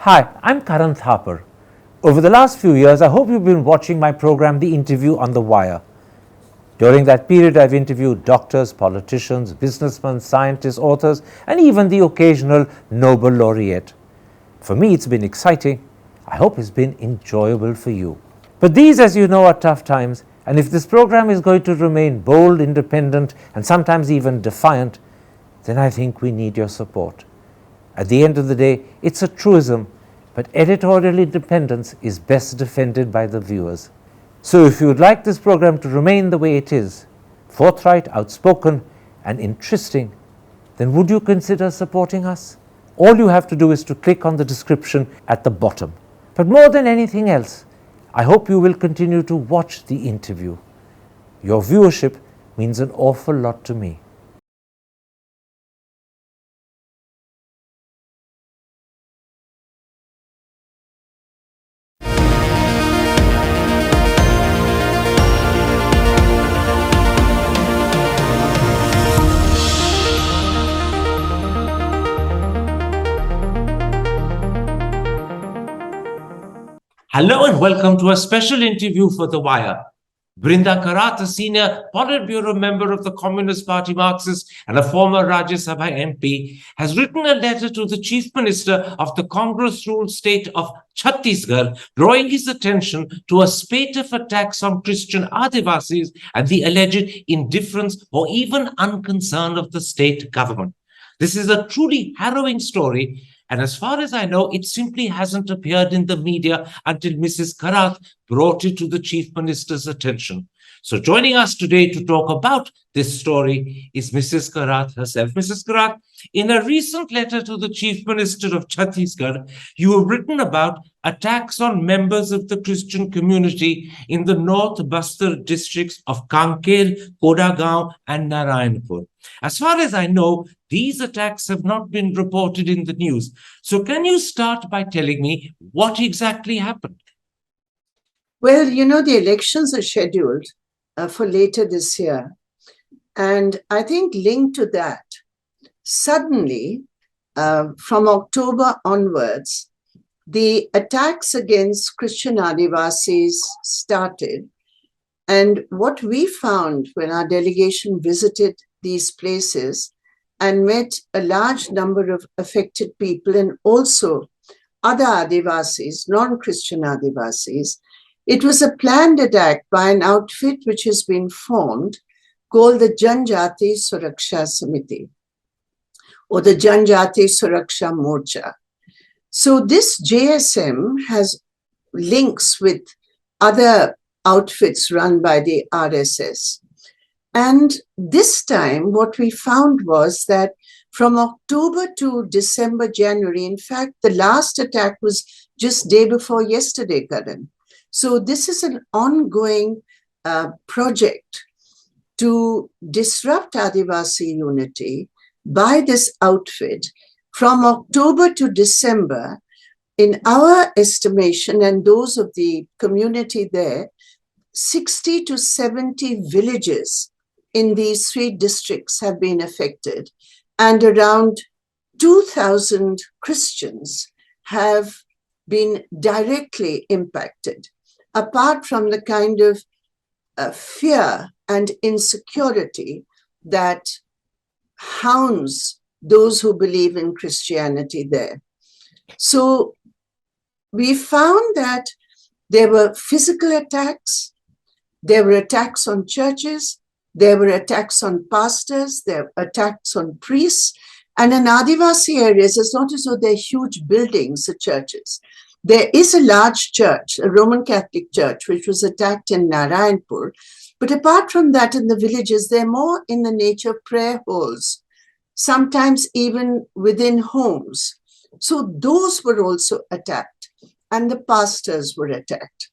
Hi, I'm Karan Thapar. Over the last few years, I hope you've been watching my program, The Interview on the Wire. During that period, I've interviewed doctors, politicians, businessmen, scientists, authors, and even the occasional Nobel laureate. For me, it's been exciting. I hope it's been enjoyable for you. But these, as you know, are tough times, and if this program is going to remain bold, independent, and sometimes even defiant, then I think we need your support. At the end of the day, it's a truism, but editorial independence is best defended by the viewers. So if you would like this program to remain the way it is, forthright, outspoken, and interesting, then would you consider supporting us? All you have to do is to click on the description at the bottom. But more than anything else, I hope you will continue to watch the interview. Your viewership means an awful lot to me. Hello and welcome to a special interview for The Wire. Brinda Karat, a senior politburo member of the Communist Party Marxist and a former Rajya Sabha MP, has written a letter to the Chief Minister of the Congress-ruled state of Chhattisgarh, drawing his attention to a spate of attacks on Christian Adivasis and the alleged indifference or even unconcern of the state government. This is a truly harrowing story, and as far as I know, it simply hasn't appeared in the media until Mrs. Karat brought it to the Chief Minister's attention. So joining us today to talk about this story is Mrs. Karat herself. Mrs. Karat, in a recent letter to the Chief Minister of Chhattisgarh, you have written about attacks on members of the Christian community in the North Bastar districts of Kanker, Kodagaon, and Narayanpur. As far as I know, these attacks have not been reported in the news. So can you start by telling me what exactly happened? Well, the elections are scheduled for later this year. And I think linked to that, suddenly, from October onwards, the attacks against Christian Adivasis started. And what we found when our delegation visited these places and met a large number of affected people and also other Adivasis, non-Christian Adivasis, it was a planned attack by an outfit which has been formed called the Janjati Suraksha Samiti or the Janjati Suraksha Morcha. So this JSM has links with other outfits run by the RSS. And this time, what we found was that from October to December, January, in fact, the last attack was just day before yesterday, Karan. So this is an ongoing project to disrupt Adivasi unity by this outfit from October to December. In our estimation and those of the community there, 60 to 70 villages in these three districts have been affected, and around 2,000 Christians have been directly impacted, apart from the kind of fear and insecurity that hounds those who believe in Christianity there. So we found that there were physical attacks, there were attacks on churches, there were attacks on pastors, there were attacks on priests, and in Adivasi areas, it's not as though they're huge buildings, the churches. There is a large church, a Roman Catholic church, which was attacked in Narayanpur. But apart from that, in the villages, they're more in the nature of prayer halls, sometimes even within homes. So those were also attacked, and the pastors were attacked.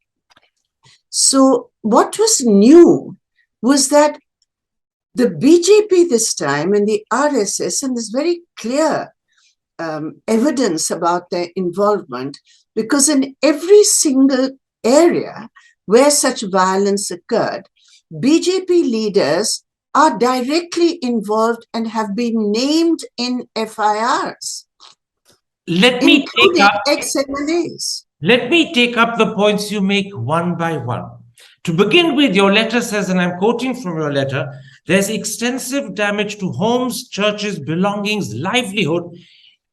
So what was new was that the BJP this time and the RSS, and there's very clear evidence about their involvement, because in every single area where such violence occurred, BJP leaders are directly involved and have been named in FIRs. let me take including up ex-MLAs. Let me take up the points you make one by one. To begin with, your letter says, and I'm quoting from your letter, there's extensive damage to homes, churches, belongings, livelihood.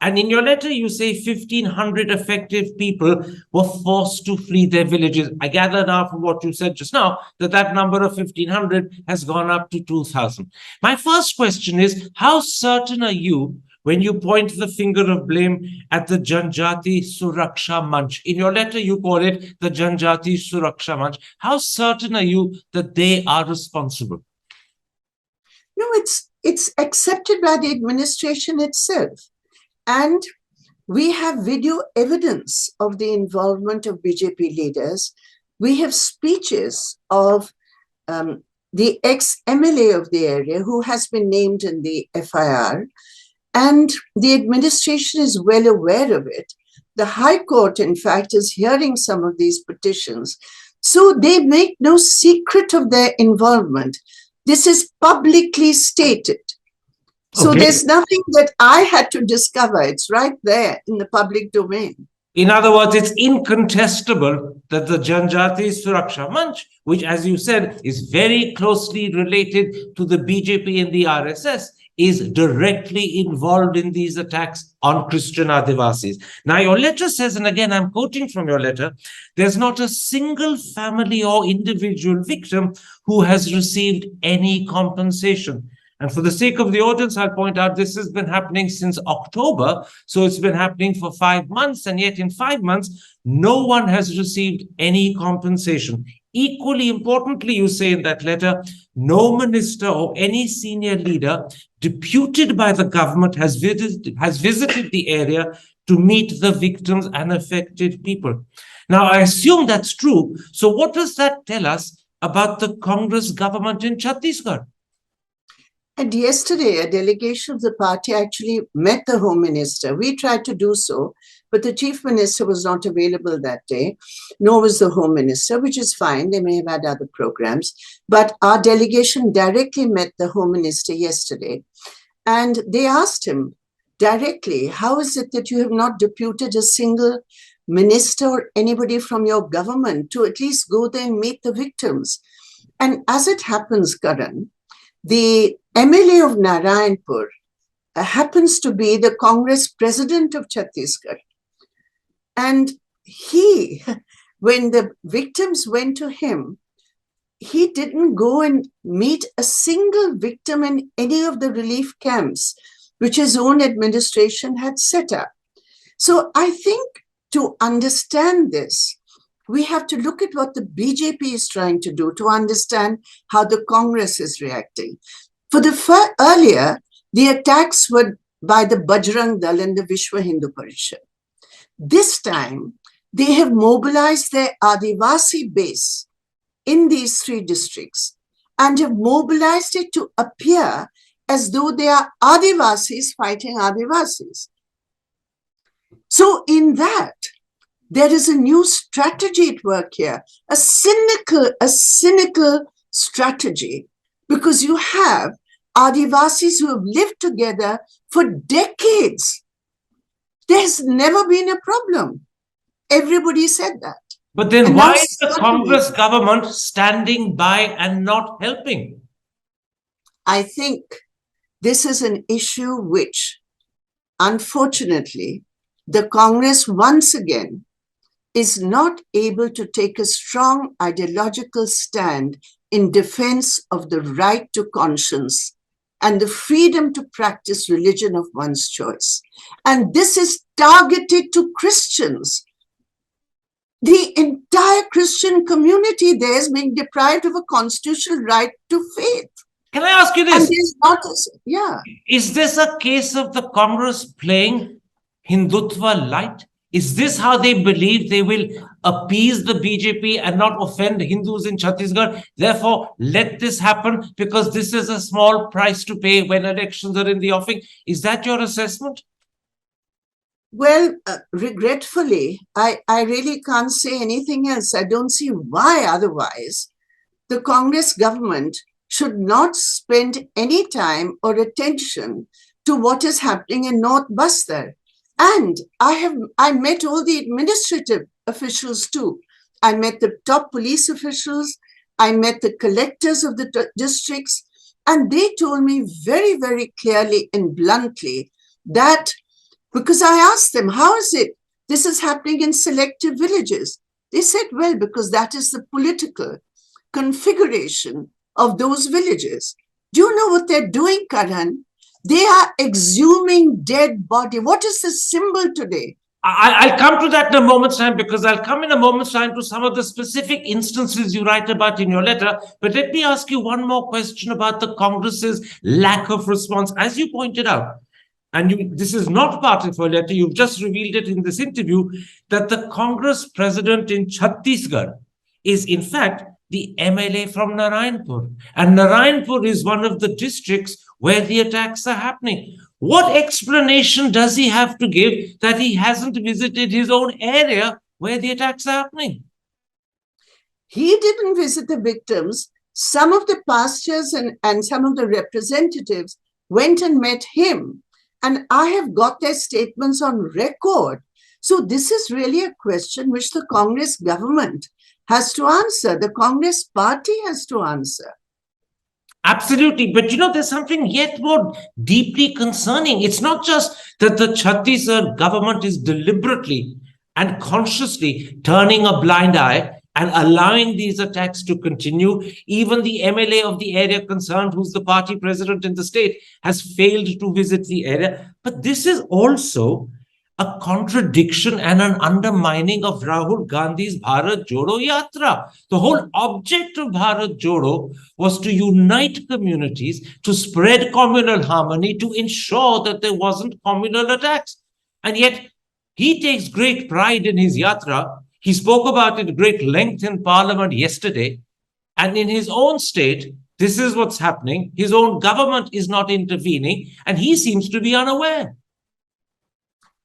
And in your letter, you say 1,500 affected people were forced to flee their villages. I gather now from what you said just now that that number of 1,500 has gone up to 2,000. My first question is, how certain are you when you point the finger of blame at the Janjati Suraksha Manch? In your letter, you call it the Janjati Suraksha Manch. How certain are you that they are responsible? No, it's accepted by the administration itself. And we have video evidence of the involvement of BJP leaders. We have speeches of the ex-MLA of the area who has been named in the FIR. And the administration is well aware of it. The High Court, in fact, is hearing some of these petitions. So they make no secret of their involvement. This is publicly stated. So there's nothing that I had to discover. It's right there in the public domain. In other words, it's incontestable that the Janjati Suraksha Manch, which, as you said, is very closely related to the BJP and the RSS, is directly involved in these attacks on Christian Adivasis. Now, your letter says, and again, I'm quoting from your letter, there's not a single family or individual victim who has received any compensation. And for the sake of the audience, I'll point out this has been happening since October. So it's been happening for 5 months. And yet in 5 months, no one has received any compensation. Equally importantly, you say in that letter, no minister or any senior leader deputed by the government has visited the area to meet the victims and affected people. Now, I assume that's true. So what does that tell us about the Congress government in Chhattisgarh? And yesterday, a delegation of the party actually met the Home Minister. We tried to do so, but the Chief Minister was not available that day, nor was the Home Minister, which is fine. They may have had other programs. But our delegation directly met the Home Minister yesterday. And they asked him directly, how is it that you have not deputed a single minister or anybody from your government to at least go there and meet the victims? And as it happens, Karan, the MLA of Narayanpur happens to be the Congress president of Chhattisgarh. And he, when the victims went to him, he didn't go and meet a single victim in any of the relief camps, which his own administration had set up. So I think to understand this, we have to look at what the BJP is trying to do to understand how the Congress is reacting. For the earlier, the attacks were by the Bajrang Dal and the Vishwa Hindu Parishad. This time, they have mobilized their Adivasi base in these 3 districts and have mobilized it to appear as though they are Adivasis fighting Adivasis. So in that, there is a new strategy at work here, a cynical strategy, because you have Adivasis who have lived together for decades. There's never been a problem. Everybody said that. But then why is the Congress government standing by and not helping? I think this is an issue which, unfortunately, the Congress once again is not able to take a strong ideological stand in defense of the right to conscience and the freedom to practice religion of one's choice. And this is targeted to Christians. The entire Christian community there is being deprived of a constitutional right to faith. Can I ask you this? Yeah. Is this a case of the Congress playing Hindutva light? Is this how they believe they will appease the BJP and not offend Hindus in Chhattisgarh? Therefore, let this happen because this is a small price to pay when elections are in the offing. Is that your assessment? Well, regretfully, I really can't say anything else. I don't see why otherwise the Congress government should not spend any time or attention to what is happening in North Bastar. And I met all the administrative officials too. I met the top police officials. I met the collectors of the districts, and they told me very, very clearly and bluntly that, because I asked them, how is it this is happening in selective villages? They said, well, because that is the political configuration of those villages. Do you know what they're doing, Karan? They are exhuming dead body. What is the symbol today? I'll come to that in a moment's time, because I'll come in a moment's time to some of the specific instances you write about in your letter. But let me ask you one more question about the Congress's lack of response. As you pointed out, and this is not part of your letter, you've just revealed it in this interview, that the Congress president in Chhattisgarh is in fact the MLA from Narayanpur. And Narayanpur is one of the districts where the attacks are happening. What explanation does he have to give that he hasn't visited his own area where the attacks are happening? He didn't visit the victims. Some of the pastors and some of the representatives went and met him. And I have got their statements on record. So this is really a question which the Congress government has to answer. The Congress party has to answer. Absolutely. But there's something yet more deeply concerning. It's not just that the Chhattisgarh government is deliberately and consciously turning a blind eye and allowing these attacks to continue. Even the MLA of the area concerned, who's the party president in the state, has failed to visit the area. But this is also a contradiction and an undermining of Rahul Gandhi's Bharat Jodo Yatra. The whole object of Bharat Jodo was to unite communities, to spread communal harmony, to ensure that there wasn't communal attacks. And yet, he takes great pride in his yatra. He spoke about it at great length in Parliament yesterday. And in his own state, this is what's happening. His own government is not intervening, and he seems to be unaware.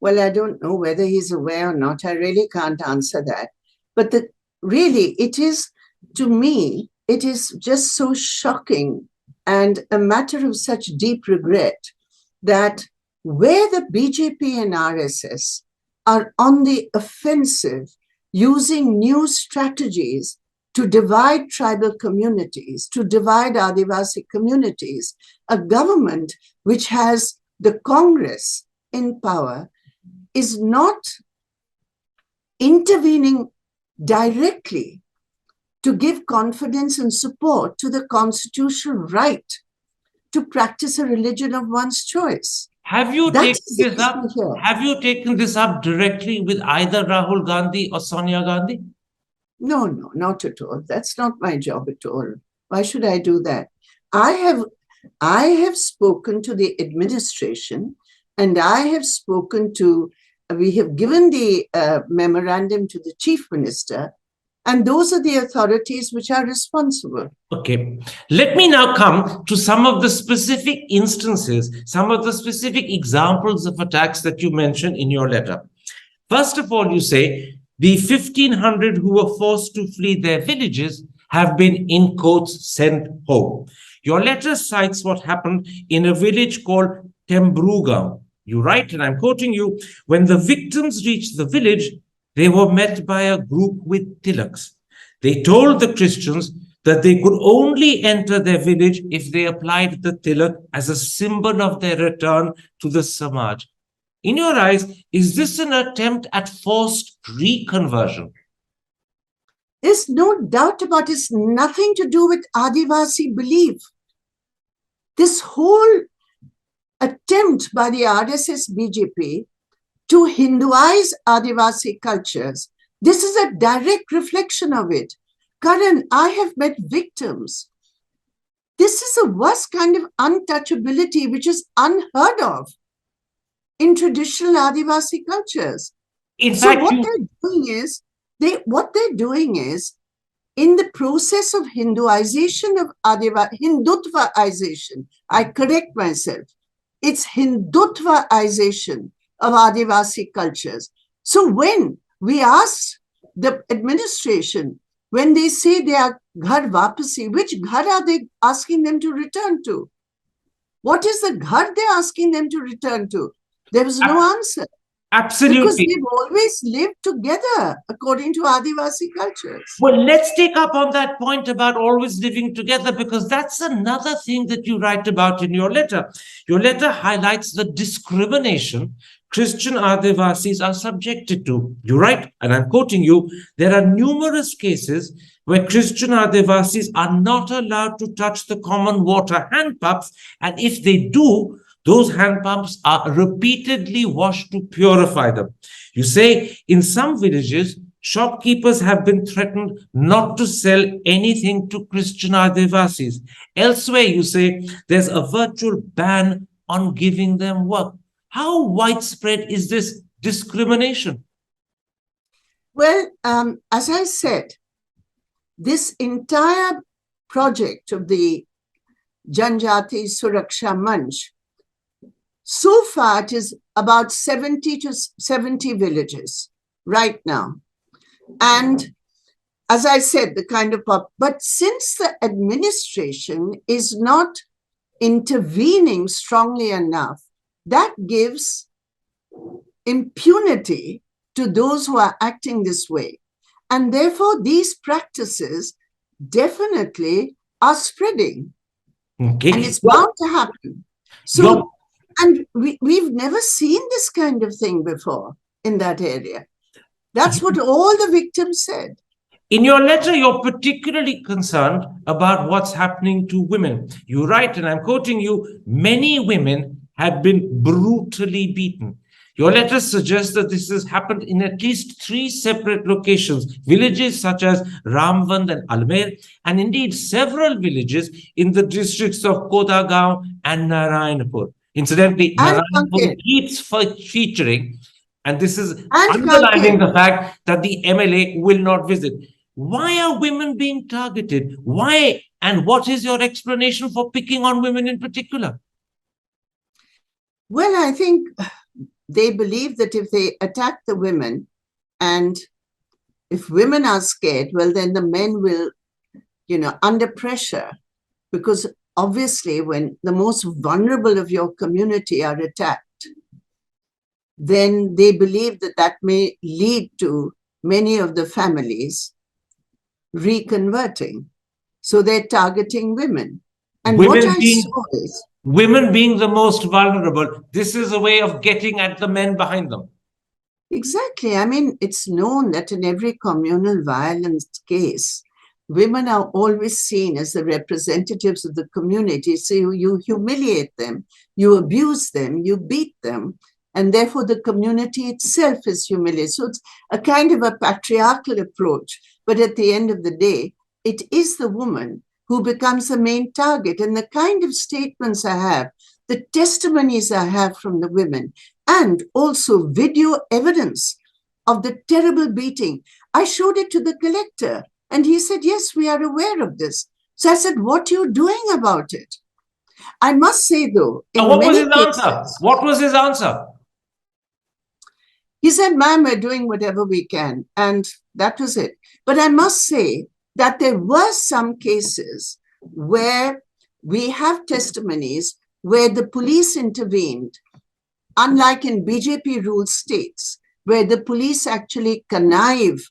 Well, I don't know whether he's aware or not. I really can't answer that. But really, it is, to me, it is just so shocking and a matter of such deep regret that where the BJP and RSS are on the offensive, using new strategies to divide tribal communities, to divide Adivasi communities, a government which has the Congress in power is not intervening directly to give confidence and support to the constitutional right to practice a religion of one's choice. Have you taken this up? Have you taken this up directly with either Rahul Gandhi or Sonia Gandhi? No, not at all. That's not my job at all. Why should I do that? I have spoken to the administration, and I have spoken to, we have given the memorandum to the Chief Minister, and those are the authorities which are responsible. Okay. Let me now come to some of the specific instances, some of the specific examples of attacks that you mentioned in your letter. First of all, you say the 1,500 who were forced to flee their villages have been, in quotes, sent home. Your letter cites what happened in a village called Tembrugam. You write, and I'm quoting you, when the victims reached the village, they were met by a group with tilaks. They told the Christians that they could only enter their village if they applied the tilak as a symbol of their return to the Samaj. In your eyes, is this an attempt at forced reconversion? There's no doubt about it. It's nothing to do with Adivasi belief. This whole attempt by the RSS BJP to Hinduize Adivasi cultures, this is a direct reflection of it. Karan, I have met victims. This is the worst kind of untouchability which is unheard of in traditional Adivasi cultures. In fact, what they're doing is, in the process of Hinduization of Hindutvaization, I correct myself, it's Hindutvaization of Adivasi cultures. So when we ask the administration, when they say they are ghar vapasi, which ghar are they asking them to return to? What is the ghar they're asking them to return to? There was no answer. Because Absolutely. we've always lived together according to Adivasi cultures. Well, let's take up on that point about always living together, because that's another thing that you write about in your letter. Your letter highlights the discrimination Christian Adivasis are subjected to. You write, and I'm quoting you, there are numerous cases where Christian Adivasis are not allowed to touch the common water hand pumps, and if they do, those hand pumps are repeatedly washed to purify them. You say in some villages, shopkeepers have been threatened not to sell anything to Christian Adivasis. Elsewhere, you say there's a virtual ban on giving them work. How widespread is this discrimination? Well, as I said, this entire project of the Janjati Suraksha Manch, so far it is about 70 to 70 villages right now. And as I said, the kind of but since the administration is not intervening strongly enough, that gives impunity to those who are acting this way. And therefore, these practices definitely are spreading. Okay. And it's bound to happen. So, and we've never seen this kind of thing before in that area. That's what all the victims said. In your letter, you're particularly concerned about what's happening to women. You write, and I'm quoting you, many women have been brutally beaten. Your letter suggests that this has happened in at least 3 separate locations, villages such as Ramvand and Almer, and indeed several villages in the districts of Kodagaon and Narayanpur. Incidentally, Narayanpur keeps featuring, and this is underlining the fact that the MLA will not visit. Why are women being targeted? Why, and what is your explanation for picking on women in particular? Well, I think they believe that if they attack the women, and if women are scared, well, then the men will, under pressure, because obviously when the most vulnerable of your community are attacked, then they believe that that may lead to many of the families reconverting. So they're targeting women. And what I saw is women being the most vulnerable. This is a way of getting at the men behind them. Exactly. I mean, it's known that in every communal violence case, women are always seen as the representatives of the community. So you humiliate them, you abuse them, you beat them, and therefore the community itself is humiliated. So it's a kind of a patriarchal approach. But at the end of the day, it is the woman who becomes the main target. And the kind of statements I have, the testimonies I have from the women, and also video evidence of the terrible beating. I showed it to the collector, and he said, yes, we are aware of this. So I said, what are you doing about it? I must say, though, what was his answer? What was his answer? He said, ma'am, we're doing whatever we can. And that was it. But I must say that there were some cases where we have testimonies where the police intervened, unlike in BJP-ruled states, where the police actually connive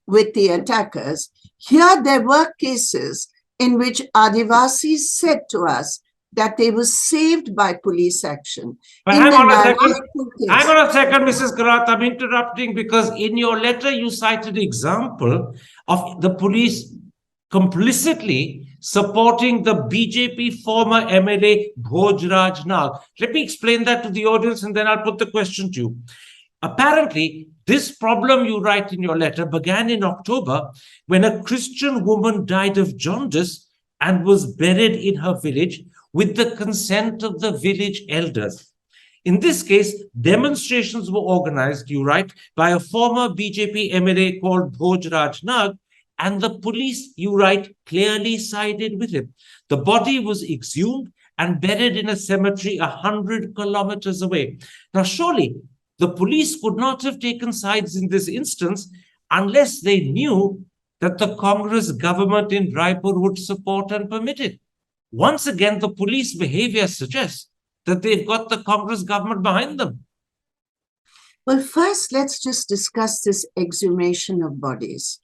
with the attackers. Here there were cases in which Adivasis said to us that they were saved by police action. But hang on a second, Mrs. Karat, I'm interrupting because in your letter you cited the example of the police complicitly supporting the BJP former MLA Bhojraj Nag. Let me explain that to the audience and then I'll put the question to you. Apparently, this problem, you write in your letter, began in October when a Christian woman died of jaundice and was buried in her village with the consent of the village elders. In this case, demonstrations were organized, you write, by a former BJP MLA called Bhojraj Nag, and the police, you write, clearly sided with him. The body was exhumed and buried in a cemetery 100 kilometers away. Now, surely, the police could not have taken sides in this instance unless they knew that the Congress government in Raipur would support and permit it. Once again, the police behavior suggests that they've got the Congress government behind them. Well, first, let's just discuss this exhumation of bodies.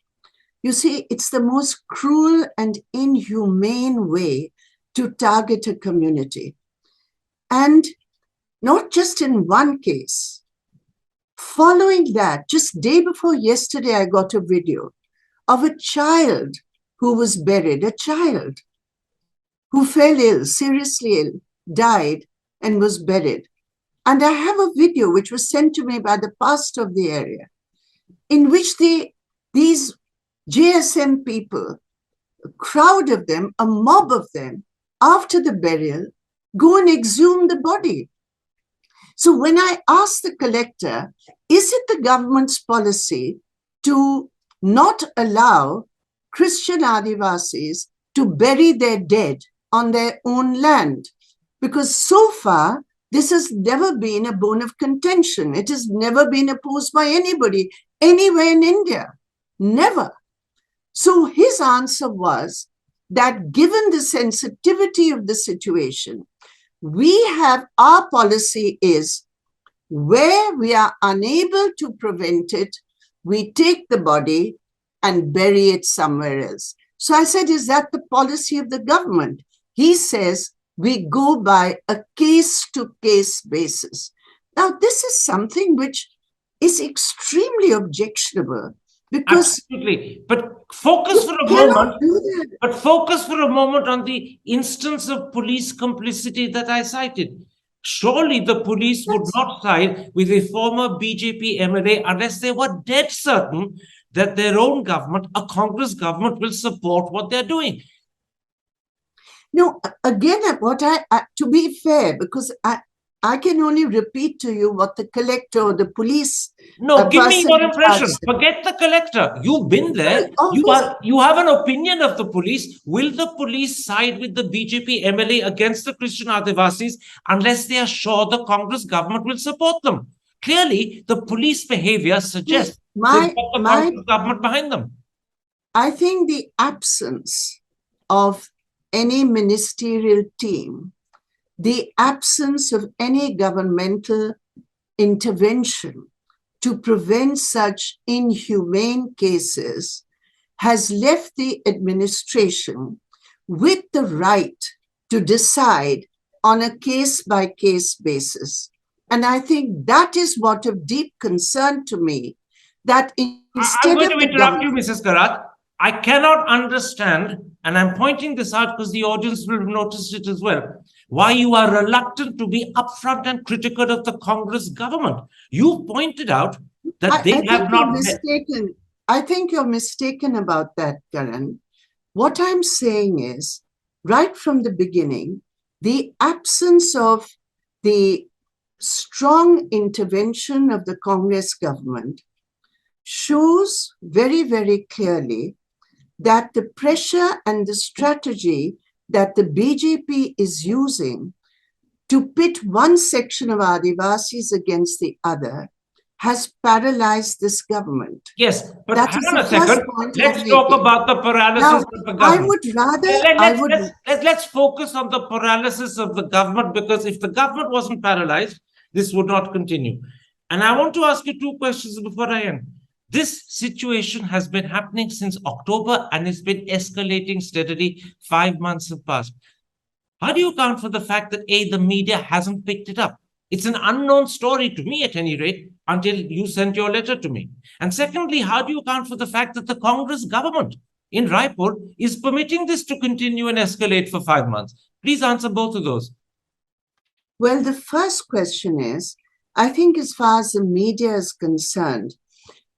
You see, it's the most cruel and inhumane way to target a community. And not just in one case. Following that, just day before yesterday, I got a video of a child who was buried, a child who fell ill, seriously ill, died, and was buried. And I have a video which was sent to me by the pastor of the area, in which these JSM people, a crowd of them, a mob of them, after the burial, go and exhume the body. So when I asked the collector, is it the government's policy to not allow Christian Adivasis to bury their dead on their own land? Because so far, this has never been a bone of contention. It has never been opposed by anybody anywhere in India. Never. So his answer was that given the sensitivity of the situation, our policy is where we are unable to prevent it, we take the body and bury it somewhere else. So I said, is that the policy of the government? He says, we go by a case-to-case basis. Now, this is something which is extremely objectionable because absolutely. But focus for a moment. But focus for a moment on the instance of police complicity that I cited. Surely the police would not side with a former BJP MLA unless they were dead certain that their own government, a Congress government, will support what they're doing. No, again, to be fair, because I can only repeat to you what the collector or the police. No, give me your impression. Forget the collector. You've been there. You have an opinion of the police. Will the police side with the BJP MLA against the Christian Adivasis unless they are sure the Congress government will support them? Clearly, the police behavior suggests they've got the Congress government behind them. I think the absence of any ministerial team, the absence of any governmental intervention to prevent such inhumane cases has left the administration with the right to decide on a case-by-case basis. And I think that is what of deep concern to me, that instead of... I'm going to interrupt you, Mrs. Karat. I cannot understand, and I'm pointing this out because the audience will have noticed it as well, why you are reluctant to be upfront and critical of the Congress government. You pointed out that they have not... I think you're mistaken about that, Karan. What I'm saying is, right from the beginning, the absence of the strong intervention of the Congress government shows very, very clearly that the pressure and the strategy that the BJP is using to pit one section of Adivasis against the other has paralyzed this government. Yes, but hang on a second. Let's talk about the paralysis of the government. Let's focus on the paralysis of the government, because if the government wasn't paralyzed, this would not continue. And I want to ask you two questions before I end. This situation has been happening since October and it's been escalating steadily. 5 months have passed. How do you account for the fact that A, the media hasn't picked it up? It's an unknown story to me, at any rate, until you sent your letter to me. And secondly, how do you account for the fact that the Congress government in Raipur is permitting this to continue and escalate for 5 months? Please answer both of those. Well, the first question is, I think as far as the media is concerned,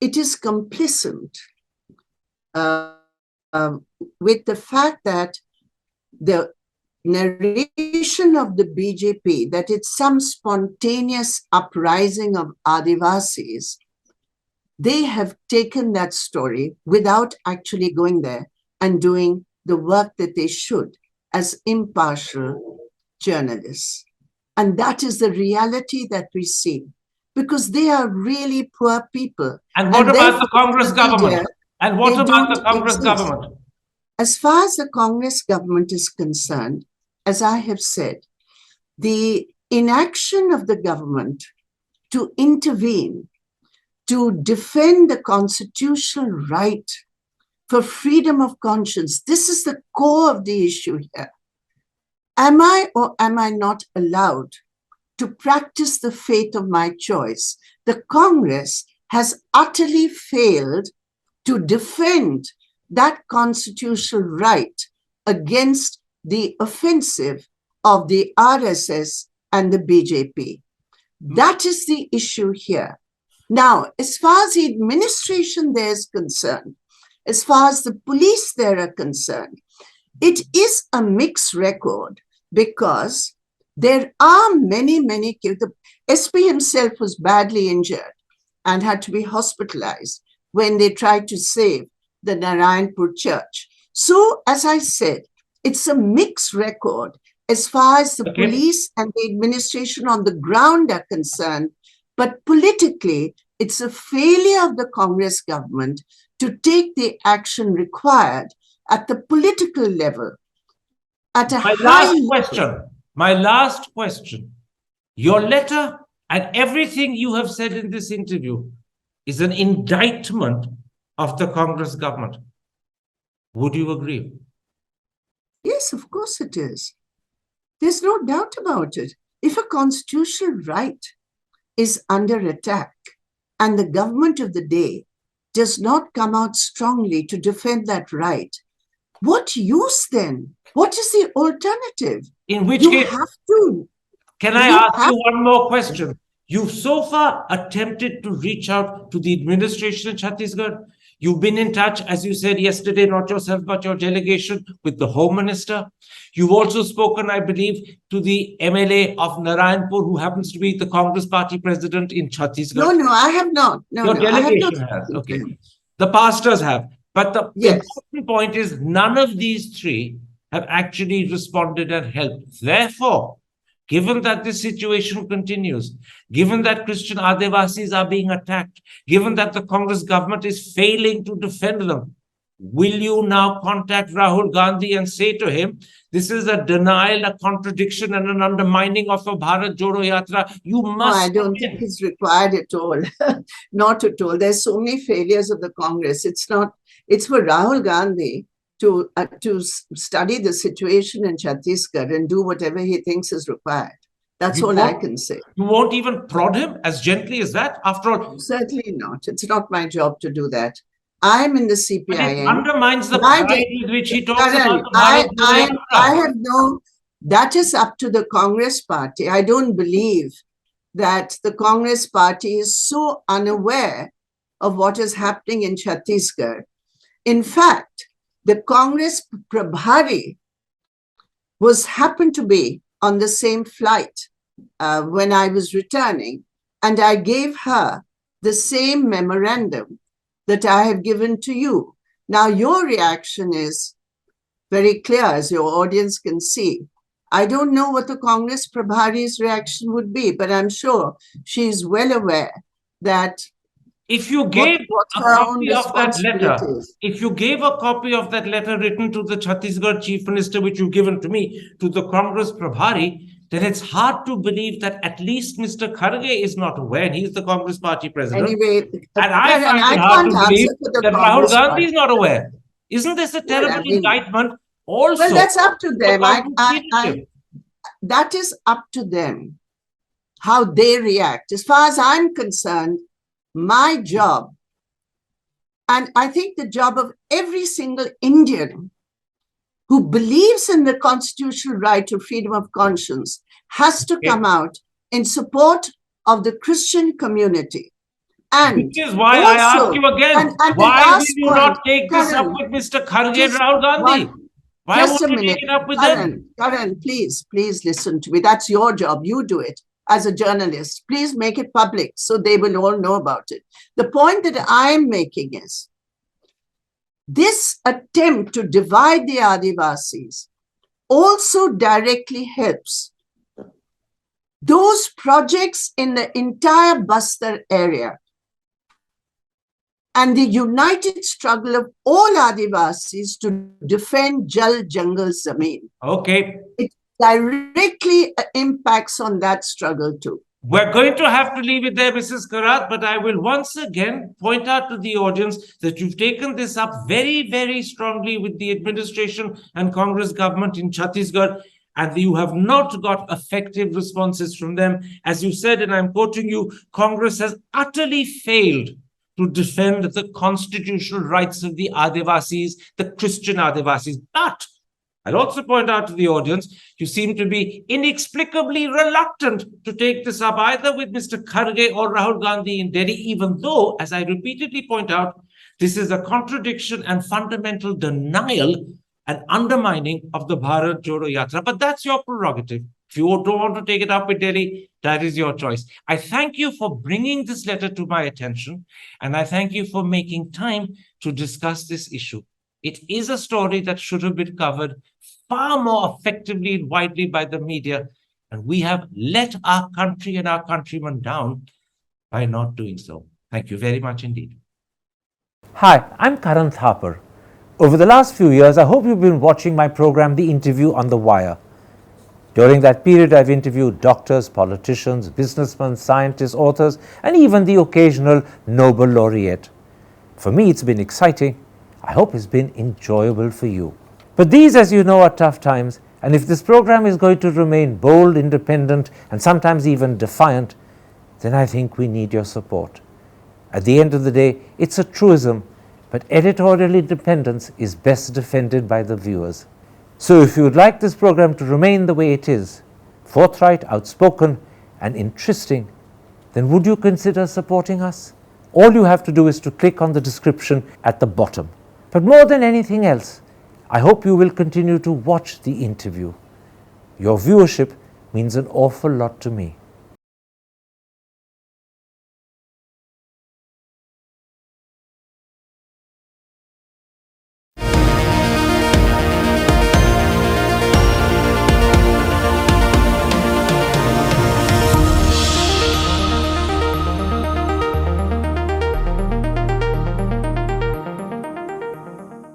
it is complicit with the fact that the narration of the BJP, that it's some spontaneous uprising of Adivasis, they have taken that story without actually going there and doing the work that they should as impartial journalists. And that is the reality that we see, because they are really poor people. And what about the Congress government? And what about the Congress government? As far as the Congress government is concerned, as I have said, the inaction of the government to intervene to defend the constitutional right for freedom of conscience. This is the core of the issue here. Am I or am I not allowed to practice the faith of my choice? The Congress has utterly failed to defend that constitutional right against the offensive of the RSS and the BJP. That is the issue here. Now, as far as the administration there is concerned, as far as the police there are concerned, it is a mixed record because there are many, the SP himself was badly injured and had to be hospitalized when they tried to save the Narayanpur church. So, as I said, it's a mixed record as far as the police and the administration on the ground are concerned. But politically, it's a failure of the Congress government to take the action required at the political level. At a My last question. Your letter and everything you have said in this interview is an indictment of the Congress government. Would you agree? Yes, of course it is. There's no doubt about it. If a constitutional right is under attack and the government of the day does not come out strongly to defend that right, what use then? What is the alternative? In which you case, have to. Can I ask you one more question? You've so far attempted to reach out to the administration in Chhattisgarh. You've been in touch, as you said yesterday, not yourself, but your delegation with the Home Minister. You've also spoken, I believe, to the MLA of Narayanpur, who happens to be the Congress party president in Chhattisgarh. No, I have not. Your delegation has. Okay. The pastors have. But the important point is none of these three have actually responded and helped. Therefore, given that this situation continues, given that Christian Adivasis are being attacked, given that the Congress government is failing to defend them, will you now contact Rahul Gandhi and say to him, this is a denial, a contradiction, and an undermining of a Bharat Jodo Yatra? You must. No, I don't think it's required at all. Not at all. There's so many failures of the Congress. It's for Rahul Gandhi to study the situation in Chhattisgarh and do whatever he thinks is required. That's all I can say. You won't even prod him as gently as that? After all, certainly not. It's not my job to do that. I'm in the CPIM. But it undermines the pride with which he talks about the I have no. That is up to the Congress party. I don't believe that the Congress party is so unaware of what is happening in Chhattisgarh. In fact, the Congress Prabhari happened to be on the same flight when I was returning, and I gave her the same memorandum that I have given to you. Now, your reaction is very clear, as your audience can see. I don't know what the Congress Prabhari's reaction would be, but I'm sure she's well aware that if you gave a copy of that letter, if you gave a copy of that letter written to the Chhattisgarh Chief Minister, which you've given to me, to the Congress Prabhari, then it's hard to believe that at least Mr. Kharge is not aware, and he's the Congress party president. Anyway, and I find it hard to believe that Rahul Gandhi is not aware. Isn't this a terrible indictment? Also, well, that's up to them. That is up to them, how they react. As far as I'm concerned, my job, and I think the job of every single Indian who believes in the constitutional right to freedom of conscience, has to come out in support of the Christian community. And which is why I ask you again, why will you not take this up with Mr. Kharge and Rahul Gandhi? Why won't you take it up with them? Karan, please listen to me. That's your job. You do it as a journalist. Please make it public so they will all know about it. The point that I'm making is, this attempt to divide the Adivasis also directly helps those projects in the entire Bastar area and the united struggle of all Adivasis to defend Jal Jangal Zameen. Okay. It directly impacts on that struggle too. We're going to have to leave it there, Mrs. Karat, but I will once again point out to the audience that you've taken this up very, very strongly with the administration and Congress government in Chhattisgarh, and you have not got effective responses from them. As you said, and I'm quoting you, Congress has utterly failed to defend the constitutional rights of the Adivasis, the Christian Adivasis. But I'll also point out to the audience, you seem to be inexplicably reluctant to take this up either with Mr. Kharge or Rahul Gandhi in Delhi, even though, as I repeatedly point out, this is a contradiction and fundamental denial and undermining of the Bharat Jodo Yatra. But that's your prerogative. If you don't want to take it up with Delhi, that is your choice. I thank you for bringing this letter to my attention, and I thank you for making time to discuss this issue. It is a story that should have been covered far more effectively and widely by the media, and we have let our country and our countrymen down by not doing so. Thank you very much indeed. Hi, I'm Karan Thapar. Over the last few years, I hope you've been watching my program, The Interview on the Wire. During that period, I've interviewed doctors, politicians, businessmen, scientists, authors, and even the occasional Nobel laureate. For me, it's been exciting. I hope it's been enjoyable for you. But these, as you know, are tough times, and if this program is going to remain bold, independent, and sometimes even defiant, then I think we need your support. At the end of the day, it's a truism, but editorial independence is best defended by the viewers. So if you would like this program to remain the way it is, forthright, outspoken, and interesting, then would you consider supporting us? All you have to do is to click on the description at the bottom. But more than anything else, I hope you will continue to watch The Interview. Your viewership means an awful lot to me.